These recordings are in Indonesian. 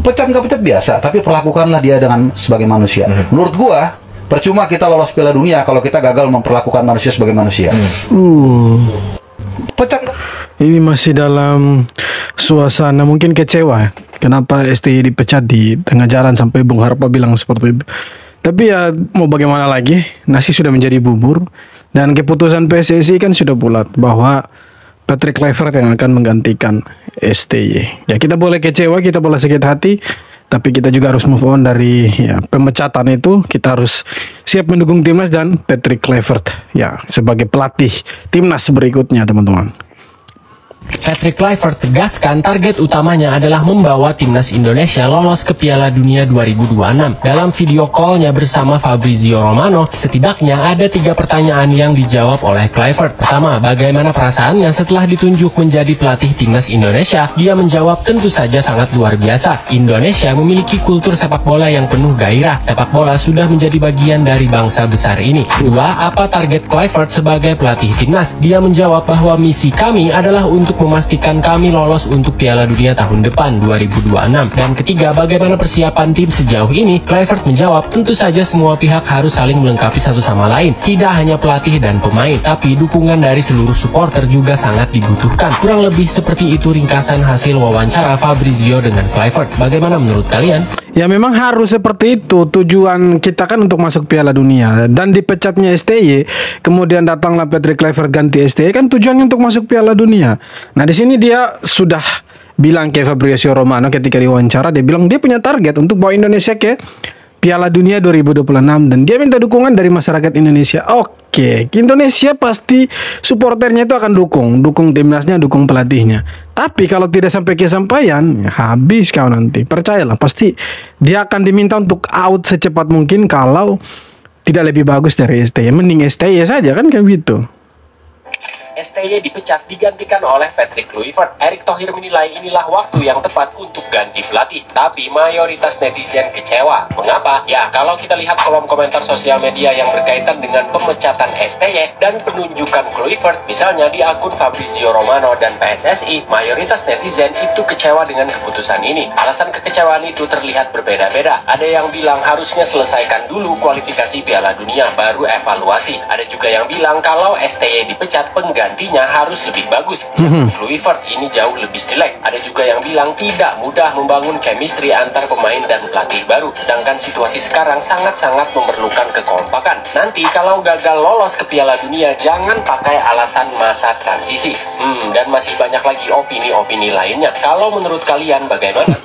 pecat nggak pecat biasa, tapi perlakukanlah dia dengan sebagai manusia. Menurut gua, percuma kita lolos Piala Dunia kalau kita gagal memperlakukan manusia sebagai manusia. Pecat. Ini masih dalam suasana mungkin kecewa. Kenapa STY dipecat di tengah jalan sampai Bung Harpa bilang seperti itu. Tapi ya mau bagaimana lagi, nasi sudah menjadi bubur. Dan keputusan PSSI kan sudah bulat bahwa Patrick Kluivert yang akan menggantikan STY. Ya kita boleh kecewa, kita boleh sakit hati, tapi kita juga harus move on dari ya, pemecatan itu. Kita harus siap mendukung timnas dan Patrick Kluivert ya sebagai pelatih timnas berikutnya, teman-teman. Patrick Kluivert tegaskan target utamanya adalah membawa timnas Indonesia lolos ke Piala Dunia 2026. Dalam video call-nya bersama Fabrizio Romano, setidaknya ada 3 pertanyaan yang dijawab oleh Kluivert. Pertama, bagaimana perasaannya setelah ditunjuk menjadi pelatih timnas Indonesia? Dia menjawab tentu saja sangat luar biasa. Indonesia memiliki kultur sepak bola yang penuh gairah. Sepak bola sudah menjadi bagian dari bangsa besar ini. Kedua, apa target Kluivert sebagai pelatih timnas? Dia menjawab bahwa misi kami adalah untuk memastikan kami lolos untuk Piala Dunia tahun depan 2026. Dan ketiga, bagaimana persiapan tim sejauh ini? Kluivert menjawab, tentu saja semua pihak harus saling melengkapi satu sama lain. Tidak hanya pelatih dan pemain, tapi dukungan dari seluruh supporter juga sangat dibutuhkan. Kurang lebih seperti itu ringkasan hasil wawancara Fabrizio dengan Kluivert. Bagaimana menurut kalian? Ya memang harus seperti itu. Tujuan kita kan untuk masuk Piala Dunia. Dan dipecatnya STY, kemudian datanglah Patrick Kluivert ganti STY, kan tujuannya untuk masuk Piala Dunia. Nah di sini dia sudah bilang ke Fabrizio Romano ketika diwawancara, dia bilang dia punya target untuk bawa Indonesia ke Piala Dunia 2026 dan dia minta dukungan dari masyarakat Indonesia. Oke, Indonesia pasti supporternya itu akan dukung timnasnya, dukung pelatihnya. Tapi kalau tidak sampai kesampaian, ya habis kau nanti. Percayalah, pasti dia akan diminta untuk out secepat mungkin kalau tidak lebih bagus dari STY. Mending STY saja kan kayak gitu. STY dipecat digantikan oleh Patrick Kluivert. Erick Thohir menilai inilah waktu yang tepat untuk ganti pelatih. Tapi mayoritas netizen kecewa. Mengapa? Ya, kalau kita lihat kolom komentar sosial media yang berkaitan dengan pemecatan STY dan penunjukan Kluivert, misalnya di akun Fabrizio Romano dan PSSI, mayoritas netizen itu kecewa dengan keputusan ini. Alasan kekecewaan itu terlihat berbeda-beda. Ada yang bilang harusnya selesaikan dulu kualifikasi Piala Dunia, baru evaluasi. Ada juga yang bilang kalau STY dipecat, penggantinya harus lebih bagus. Kluivert ini jauh lebih jelek. Ada juga yang bilang tidak mudah membangun chemistry antar pemain dan pelatih baru. Sedangkan situasi sekarang sangat-sangat memerlukan kekompakan. Nanti kalau gagal lolos ke Piala Dunia, jangan pakai alasan masa transisi. Dan masih banyak lagi opini-opini lainnya. Kalau menurut kalian bagaimana?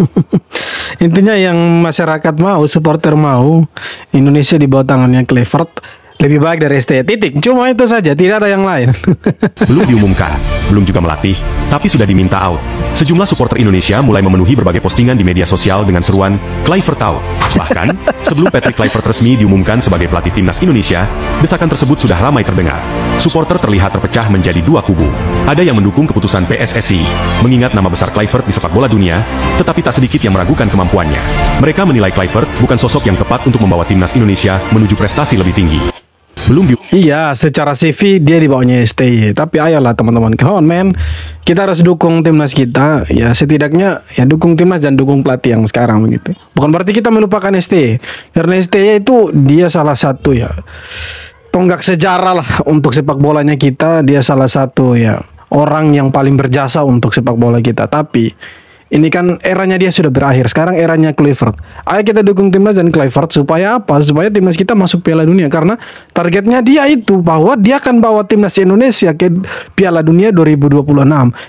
Intinya yang masyarakat mau, supporter mau Indonesia di bawah tangannya Kluivert lebih baik dari STY, titik. Cuma itu saja, tidak ada yang lain. Belum diumumkan, belum juga melatih, tapi sudah diminta out. Sejumlah supporter Indonesia mulai memenuhi berbagai postingan di media sosial dengan seruan Kluivert out. Bahkan, sebelum Patrick Kluivert resmi diumumkan sebagai pelatih timnas Indonesia, desakan tersebut sudah ramai terdengar. Supporter terlihat terpecah menjadi 2 kubu. Ada yang mendukung keputusan PSSI, mengingat nama besar Kluivert di sepak bola dunia, tetapi tak sedikit yang meragukan kemampuannya. Mereka menilai Kluivert bukan sosok yang tepat untuk membawa timnas Indonesia menuju prestasi lebih tinggi. Iya, secara CV dia di bawahnya STY. Tapi ayolah teman-teman, come on man, kita harus dukung timnas kita. Ya setidaknya ya dukung timnas dan dukung pelatih yang sekarang gitu. Bukan berarti kita melupakan STY, karena STY itu dia salah satu ya tonggak sejarah lah untuk sepak bolanya kita. Dia salah satu ya orang yang paling berjasa untuk sepak bola kita. Tapi ini kan eranya dia sudah berakhir. Sekarang eranya Kluivert. Ayo kita dukung timnas dan Kluivert supaya apa? Supaya timnas kita masuk Piala Dunia. Karena targetnya dia itu bahwa dia akan bawa timnas Indonesia ke Piala Dunia 2026.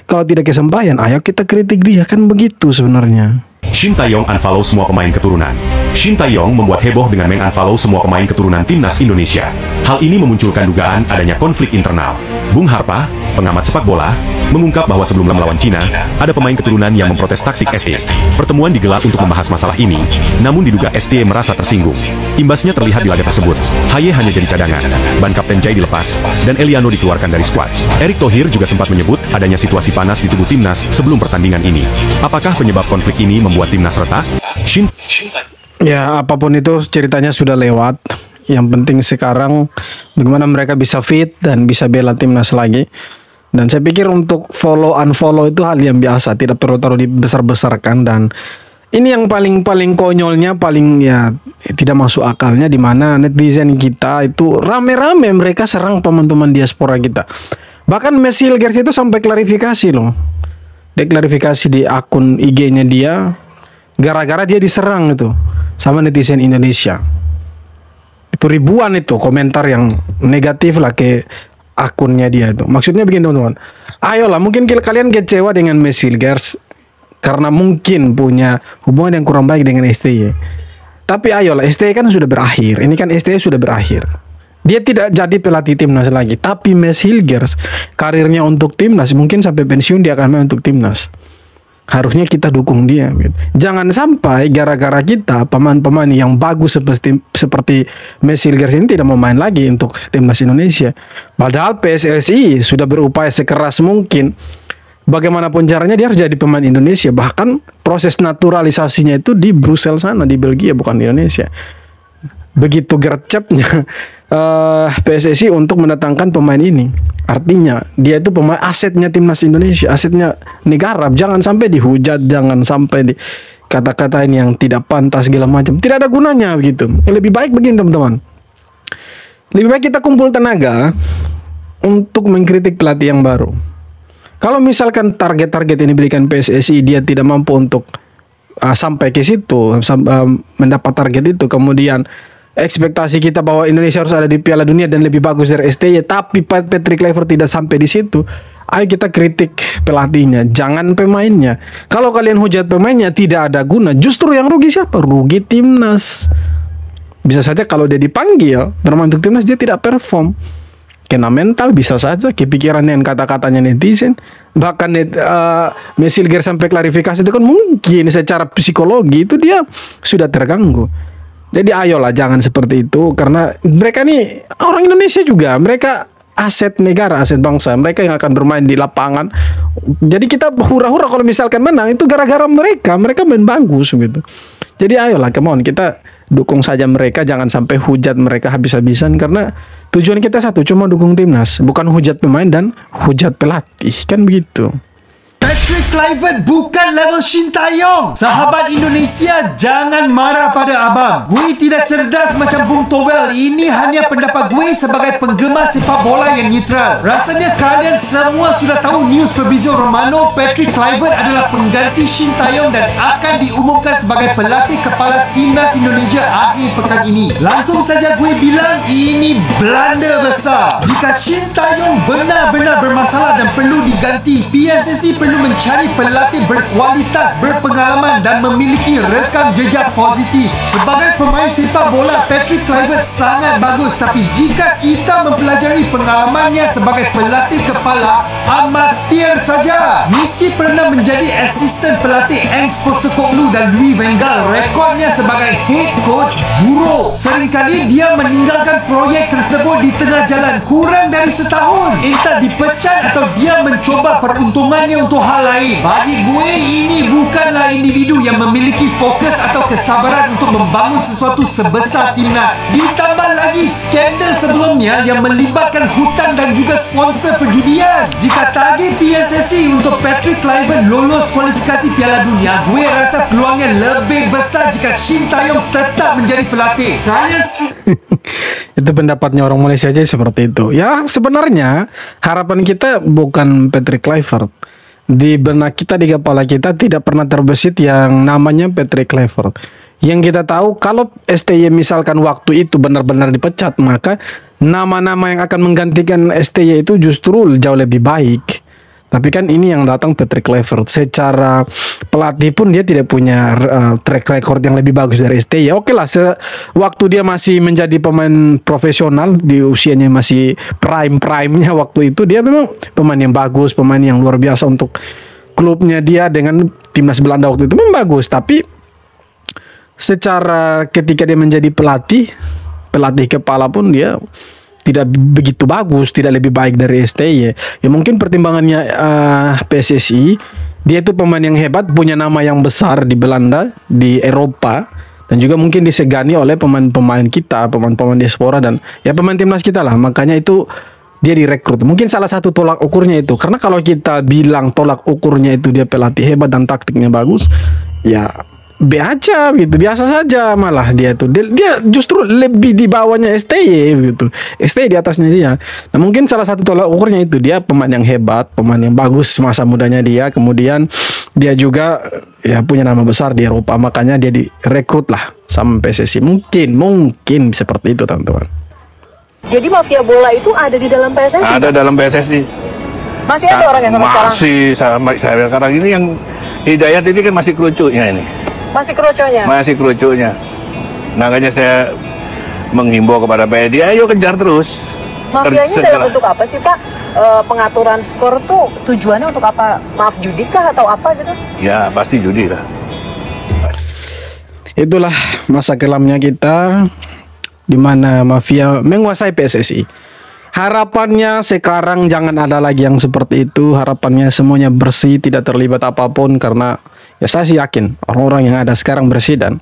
Kalau tidak kesampaian, ayo kita kritik dia. Kan begitu sebenarnya. Shin Tae-yong unfollow semua pemain keturunan. Shin Tae-yong membuat heboh dengan mengunfollow semua pemain keturunan timnas Indonesia. Hal ini memunculkan dugaan adanya konflik internal. Bung Harpa, pengamat sepak bola, mengungkap bahwa sebelum melawan Cina, ada pemain keturunan yang memprotes taktik STY. Pertemuan digelar untuk membahas masalah ini, namun diduga STY merasa tersinggung. Imbasnya terlihat di laga tersebut. Haye hanya jadi cadangan, ban Kapten Jai dilepas, dan Eliano dikeluarkan dari skuad. Erick Thohir juga sempat menyebut adanya situasi panas di tubuh timnas sebelum pertandingan ini. Apakah penyebab konflik ini membuat timnas retak? Ya, apapun itu ceritanya sudah lewat. Yang penting sekarang bagaimana mereka bisa fit dan bisa bela timnas lagi. Dan saya pikir untuk follow unfollow itu hal yang biasa, tidak perlu terlalu dibesar-besarkan. Dan Ini yang paling konyolnya, paling ya tidak masuk akalnya, di mana netizen kita itu rame-rame mereka serang pemain-pemain diaspora kita. Bahkan Messi Hilgers itu sampai klarifikasi loh. Dia klarifikasi di akun IG-nya dia gara-gara dia diserang itu sama netizen Indonesia. Itu ribuan itu komentar yang negatif lah ke akunnya dia itu. Maksudnya begini teman-teman. Ayolah, mungkin kalian kecewa dengan Messi Hilgers karena mungkin punya hubungan yang kurang baik dengan STY. Tapi ayolah, STY kan sudah berakhir. Ini kan STY sudah berakhir. Dia tidak jadi pelatih timnas lagi. Tapi Messi Hilgers karirnya untuk timnas, mungkin sampai pensiun dia akan main untuk timnas. Harusnya kita dukung dia gitu. Jangan sampai gara-gara kita pemain-pemain yang bagus seperti Messi Hilgers ini tidak mau main lagi untuk timnas Indonesia. Padahal PSSI sudah berupaya sekeras mungkin. Bagaimanapun caranya dia harus jadi pemain Indonesia. Bahkan proses naturalisasinya itu di Brussels sana, di Belgia, bukan di Indonesia. Begitu gercepnya PSSI untuk mendatangkan pemain ini. Artinya dia itu pemain asetnya timnas Indonesia, asetnya negara. Jangan sampai dihujat, jangan sampai kata-katain yang tidak pantas segala macam. Tidak ada gunanya begitu. Lebih baik begini teman-teman. Lebih baik kita kumpul tenaga untuk mengkritik pelatih yang baru. Kalau misalkan target-target ini diberikan PSSI, dia tidak mampu untuk sampai ke situ, mendapat target itu, kemudian ekspektasi kita bahwa Indonesia harus ada di Piala Dunia dan lebih bagus dari STY, tapi Patrick Kluivert tidak sampai di situ. Ayo kita kritik pelatihnya, jangan pemainnya. Kalau kalian hujat pemainnya tidak ada guna, justru yang rugi siapa? Rugi timnas. Bisa saja kalau dia dipanggil bermain untuk timnas dia tidak perform. Kena mental, bisa saja kepikiran dengan kata-katanya netizen. Bahkan Messi Hilgers sampai klarifikasi itu kan mungkin secara psikologi itu dia sudah terganggu. Jadi ayolah jangan seperti itu, karena mereka nih orang Indonesia juga, mereka aset negara, aset bangsa, mereka yang akan bermain di lapangan. Jadi kita hura-hura kalau misalkan menang itu gara-gara mereka main bagus gitu. Jadi ayolah, come on, kita dukung saja mereka, jangan sampai hujat mereka habis-habisan, karena tujuan kita satu, cuma dukung timnas, bukan hujat pemain dan hujat pelatih, kan begitu. Patrick Kluivert bukan level Shin Tae-yong. Sahabat Indonesia, jangan marah pada abang. Gue tidak cerdas macam Bung Towel. Ini hanya pendapat gue sebagai penggemar sepak bola yang neutral. Rasanya kalian semua sudah tahu news Fabrizio Romano, Patrick Kluivert adalah pengganti Shin Tae-yong dan akan diumumkan sebagai pelatih kepala timnas Indonesia akhir pekan ini. Langsung saja gue bilang ini blunder besar. Jika Shin Tae-yong benar-benar bermasalah dan perlu diganti, PSSI perlu mencari pelatih berkualitas, berpengalaman dan memiliki rekam jejak positif. Sebagai pemain sepak bola, Patrick Kluivert sangat bagus, tapi jika kita mempelajari pengalamannya sebagai pelatih kepala, amatir saja. Meski pernah menjadi asisten pelatih Ange Postecoglou dan Louis van Gaal, rekodnya sebagai head coach buruk. Seringkali dia meninggalkan proyek tersebut di tengah jalan kurang dari setahun. Entah dipecat atau dia mencoba peruntungannya untuk hal lain. Bagi gue ini bukanlah individu yang memiliki fokus atau kesabaran untuk membangun sesuatu sebesar timnas. Ditambah lagi skandal sebelumnya yang melibatkan hutang dan juga sponsor perjudian. Jika target PSSI untuk Patrick Kluivert lolos kualifikasi Piala Dunia, gue rasa peluangnya lebih besar jika Shin Tae-yong tetap menjadi pelatih. Kalian Itu pendapatnya orang Malaysia aja seperti itu. Ya sebenarnya harapan kita bukan Patrick Kluivert. Di benak kita, di kepala kita tidak pernah terbesit yang namanya Patrick Kluivert. Yang kita tahu kalau STY misalkan waktu itu benar-benar dipecat, maka nama-nama yang akan menggantikan STY itu justru jauh lebih baik. Tapi kan ini yang datang Patrick Kluivert. Secara pelatih pun dia tidak punya track record yang lebih bagus dari STY. Oke lah, waktu dia masih menjadi pemain profesional, di usianya masih prime-nya waktu itu, dia memang pemain yang bagus, pemain yang luar biasa untuk klubnya dia dengan timnas Belanda waktu itu memang bagus. Tapi secara ketika dia menjadi pelatih kepala pun dia tidak begitu bagus, tidak lebih baik dari STY. Ya mungkin pertimbangannya PSSI, dia itu pemain yang hebat, punya nama yang besar di Belanda, di Eropa, dan juga mungkin disegani oleh pemain-pemain kita, pemain-pemain diaspora dan ya pemain timnas kita lah. Makanya itu dia direkrut. Mungkin salah satu tolak ukurnya itu. Karena kalau kita bilang tolak ukurnya itu dia pelatih hebat dan taktiknya bagus, ya B aja gitu, biasa saja malah dia tuh. Dia justru lebih di bawahnya STY gitu. STY di atasnya dia. Nah, mungkin salah satu tolak ukurnya itu dia pemain yang hebat, pemain yang bagus masa mudanya dia. Kemudian dia juga ya punya nama besar di Eropa, makanya dia direkrut lah sama PSSI. Mungkin seperti itu, teman-teman. Jadi mafia bola itu ada di dalam PSSI? Ada dalam PSSI. Masih ada orang yang sampai sekarang? Masih sampai sekarang ini yang Hidayat ini kan masih kerucutnya ini. Masih keroconya? Masih kerucutnya. Makanya saya menghimbau kepada PSSI, ayo kejar terus. Mafianya dalam bentuk apa sih Pak? Pengaturan skor tuh tujuannya untuk apa? Maaf, judi kah atau apa gitu? Ya pasti judi lah. Itulah masa kelamnya kita, di mana mafia menguasai PSSI. Harapannya sekarang jangan ada lagi yang seperti itu. Harapannya semuanya bersih, tidak terlibat apapun. Karena ya saya sih yakin orang-orang yang ada sekarang bersih dan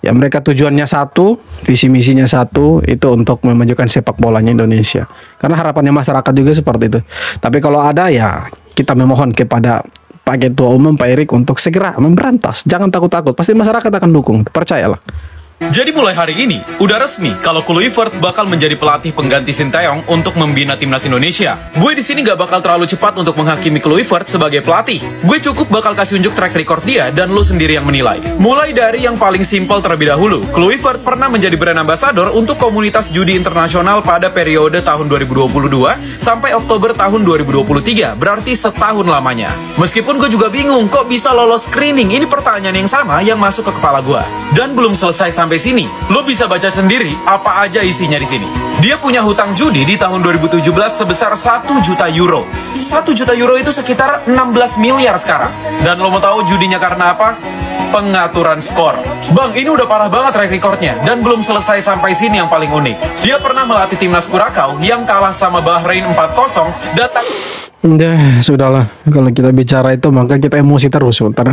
ya mereka tujuannya satu, visi misinya satu, itu untuk memajukan sepak bolanya Indonesia. Karena harapannya masyarakat juga seperti itu. Tapi kalau ada ya kita memohon kepada Pak Ketua Umum Pak Erik untuk segera memberantas. Jangan takut-takut, pasti masyarakat akan dukung, percayalah. Jadi mulai hari ini, udah resmi kalau Kluivert bakal menjadi pelatih pengganti Sinteyong untuk membina timnas Indonesia. Gue di sini gak bakal terlalu cepat untuk menghakimi Kluivert sebagai pelatih. Gue cukup bakal kasih unjuk track record dia dan lu sendiri yang menilai. Mulai dari yang paling simpel terlebih dahulu, Kluivert pernah menjadi brand ambassador untuk komunitas judi internasional pada periode tahun 2022 sampai Oktober tahun 2023, berarti setahun lamanya. Meskipun gue juga bingung kok bisa lolos screening, ini pertanyaan yang sama yang masuk ke kepala gue. Dan belum selesai sampai sini, lo bisa baca sendiri apa aja isinya di sini. Dia punya hutang judi di tahun 2017 sebesar 1 juta euro. 1 juta euro itu sekitar 16 miliar sekarang. Dan lo mau tahu judinya karena apa? Pengaturan skor. Bang, ini udah parah banget track recordnya. Dan belum selesai sampai sini yang paling unik. Dia pernah melatih timnas Kurakau yang kalah sama Bahrain 4-0. Datang... Udah, sudahlah. Kalau kita bicara itu maka kita emosi terus sebentar.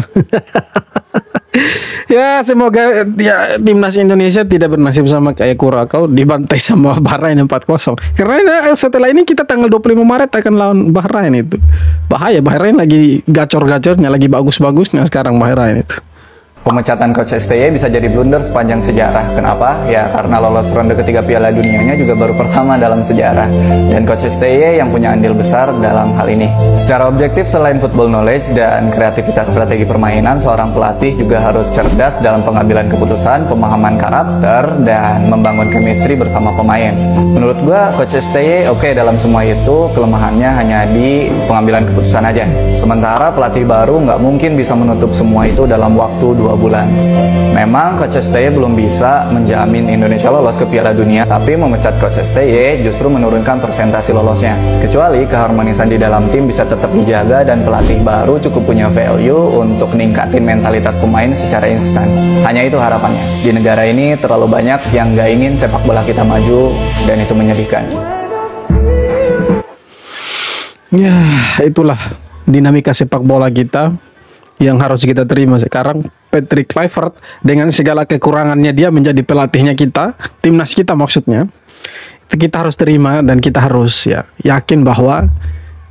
Ya semoga ya timnas Indonesia tidak bernasib sama kayak Kurakau dibantai sama Bahrain 4-0. Karena setelah ini kita tanggal 25 Maret akan lawan Bahrain itu. Bahaya, Bahrain lagi gacor-gacornya, lagi bagus-bagusnya sekarang Bahrain itu. Pemecatan Coach STY bisa jadi blunder sepanjang sejarah. Kenapa? Ya karena lolos ronde ketiga Piala Dunianya juga baru pertama dalam sejarah. Dan Coach STY yang punya andil besar dalam hal ini. Secara objektif, selain football knowledge dan kreativitas strategi permainan, seorang pelatih juga harus cerdas dalam pengambilan keputusan, pemahaman karakter, dan membangun chemistry bersama pemain. Menurut gua, Coach STY oke dalam semua itu, kelemahannya hanya di pengambilan keputusan aja. Sementara pelatih baru nggak mungkin bisa menutup semua itu dalam waktu 2 bulan. Memang Coach STY belum bisa menjamin Indonesia lolos ke Piala Dunia, tapi memecat Coach STY justru menurunkan persentase lolosnya. Kecuali keharmonisan di dalam tim bisa tetap dijaga dan pelatih baru cukup punya value untuk ningkatin mentalitas pemain secara instan. Hanya itu harapannya. Di negara ini terlalu banyak yang gak ingin sepak bola kita maju dan itu menyedihkan. Ya, itulah dinamika sepak bola kita yang harus kita terima sekarang. Patrick Kluivert dengan segala kekurangannya dia menjadi pelatihnya kita, timnas kita maksudnya. Kita harus terima dan kita harus ya yakin bahwa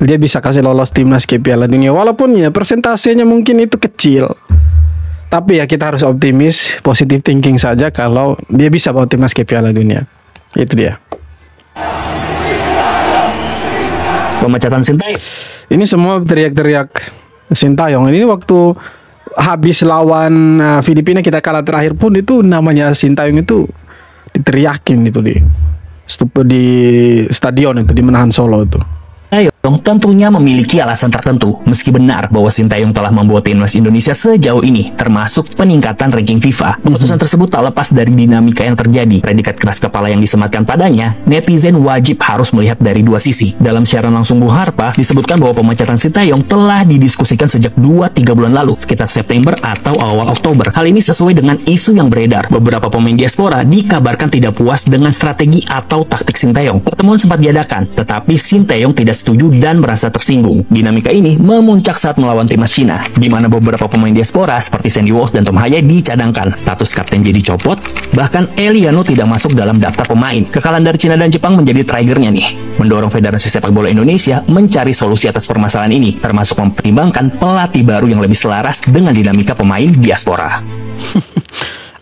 dia bisa kasih lolos timnas ke Piala Dunia. Walaupun ya persentasenya mungkin itu kecil, tapi ya kita harus optimis, positive thinking saja kalau dia bisa bawa timnas ke Piala Dunia. Itu dia. Pemecatan Sinteyong. Ini semua teriak-teriak Sinteyong. Ini waktu habis lawan Filipina kita kalah terakhir pun itu namanya Sinteyong itu diteriakin itu di stadion itu di Menahan Solo itu. Sinteyong tentunya memiliki alasan tertentu, meski benar bahwa Sinteyong telah membawa timnas Indonesia sejauh ini, termasuk peningkatan ranking FIFA. Keputusan tersebut tak lepas dari dinamika yang terjadi. Predikat keras kepala yang disematkan padanya, netizen wajib harus melihat dari dua sisi. Dalam siaran langsung Bung Harpa, disebutkan bahwa pemecatan Sinteyong telah didiskusikan sejak 2-3 bulan lalu, sekitar September atau awal Oktober. Hal ini sesuai dengan isu yang beredar. Beberapa pemain diaspora dikabarkan tidak puas dengan strategi atau taktik Sinteyong. Pertemuan sempat diadakan, tetapi Sinteyong tidak setuju dan merasa tersinggung. Dinamika ini memuncak saat melawan timnas Cina, di mana beberapa pemain diaspora seperti Sandy Walsh dan Tom Haya dicadangkan. Status kapten jadi copot, bahkan Eliano tidak masuk dalam daftar pemain. Kekalahan dari Cina dan Jepang menjadi triggernya nih, mendorong Federasi Sepak Bola Indonesia mencari solusi atas permasalahan ini, termasuk mempertimbangkan pelatih baru yang lebih selaras dengan dinamika pemain diaspora.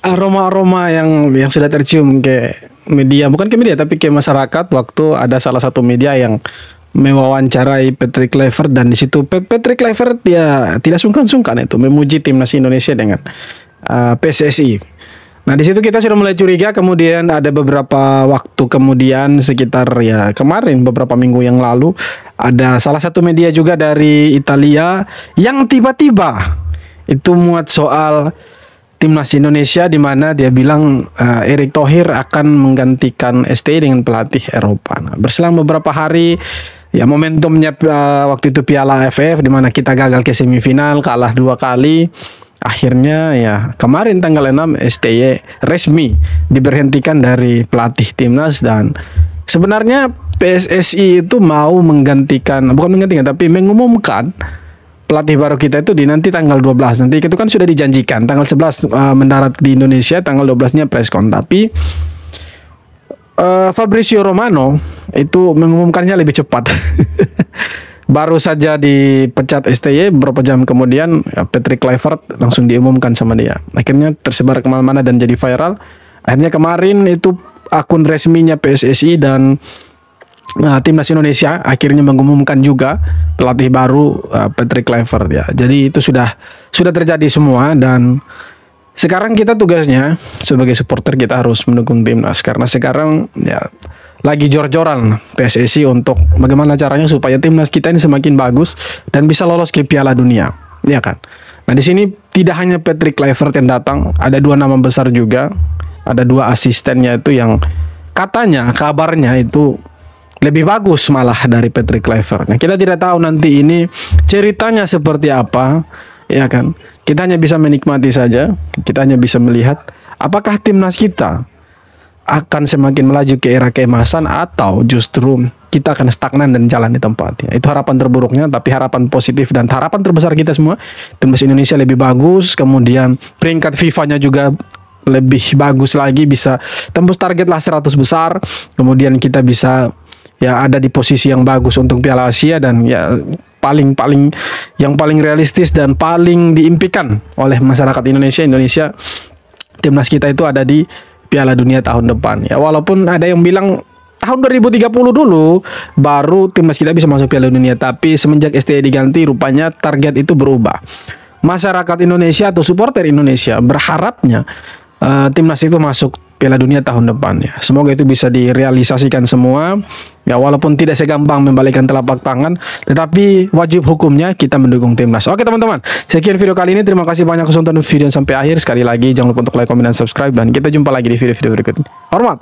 aroma-aroma yang sudah tercium ke media, bukan ke media tapi ke masyarakat waktu ada salah satu media yang mewawancarai Patrick Kluivert, dan di situ Patrick Kluivert ya tidak sungkan-sungkan itu memuji timnas Indonesia dengan PSSI. Nah di situ kita sudah mulai curiga. Kemudian ada beberapa waktu kemudian, sekitar ya kemarin beberapa minggu yang lalu, ada salah satu media juga dari Italia yang tiba-tiba itu muat soal timnas Indonesia, di mana dia bilang Erick Thohir akan menggantikan STY dengan pelatih Eropa. Nah, berselang beberapa hari, ya momentumnya waktu itu Piala AFF, di mana kita gagal ke semifinal, kalah 2 kali. Akhirnya ya kemarin tanggal 6 STY resmi diberhentikan dari pelatih timnas, dan sebenarnya PSSI itu mau menggantikan, bukan menggantikan tapi mengumumkan pelatih baru kita itu di nanti tanggal 12. Nanti itu kan sudah dijanjikan tanggal 11 mendarat di Indonesia, tanggal 12-nya preskon. Tapi Fabrizio Romano itu mengumumkannya lebih cepat. Baru saja dipecat STY, beberapa jam kemudian Patrick Kluivert langsung diumumkan sama dia. Akhirnya tersebar kemana-mana dan jadi viral. Akhirnya kemarin itu akun resminya PSSI dan timnas Indonesia akhirnya mengumumkan juga pelatih baru Patrick Kluivert ya. Jadi itu sudah terjadi semua, dan sekarang kita tugasnya sebagai supporter kita harus mendukung timnas, karena sekarang ya lagi jor-joran PSSI untuk bagaimana caranya supaya timnas kita ini semakin bagus dan bisa lolos ke Piala Dunia, ya kan. Nah di sini tidak hanya Patrick Kluivert yang datang, ada 2 nama besar juga, ada 2 asistennya itu yang katanya kabarnya itu lebih bagus malah dari Patrick Kluivert. Nah, kita tidak tahu nanti ini ceritanya seperti apa, ya kan? Kita hanya bisa menikmati saja, kita hanya bisa melihat apakah timnas kita akan semakin melaju ke era keemasan atau justru kita akan stagnan dan jalan di tempatnya. Itu harapan terburuknya, tapi harapan positif dan harapan terbesar kita semua, timnas Indonesia lebih bagus, kemudian peringkat FIFA-nya juga lebih bagus lagi, bisa tembus target lah 100 besar, kemudian kita bisa ya ada di posisi yang bagus untuk Piala Asia, dan ya paling realistis dan paling diimpikan oleh masyarakat Indonesia timnas kita itu ada di Piala Dunia tahun depan. Ya walaupun ada yang bilang tahun 2030 dulu baru timnas kita bisa masuk Piala Dunia, tapi semenjak STY diganti rupanya target itu berubah. Masyarakat Indonesia atau supporter Indonesia berharapnya timnas itu masuk Piala Dunia tahun depan ya. Semoga itu bisa direalisasikan semua. Ya walaupun tidak segampang membalikkan telapak tangan, tetapi wajib hukumnya kita mendukung timnas. Oke teman-teman, sekian video kali ini. Terima kasih banyak sudah nonton video sampai akhir. Sekali lagi jangan lupa untuk like, komen, dan subscribe, dan kita jumpa lagi di video-video berikutnya. Hormat.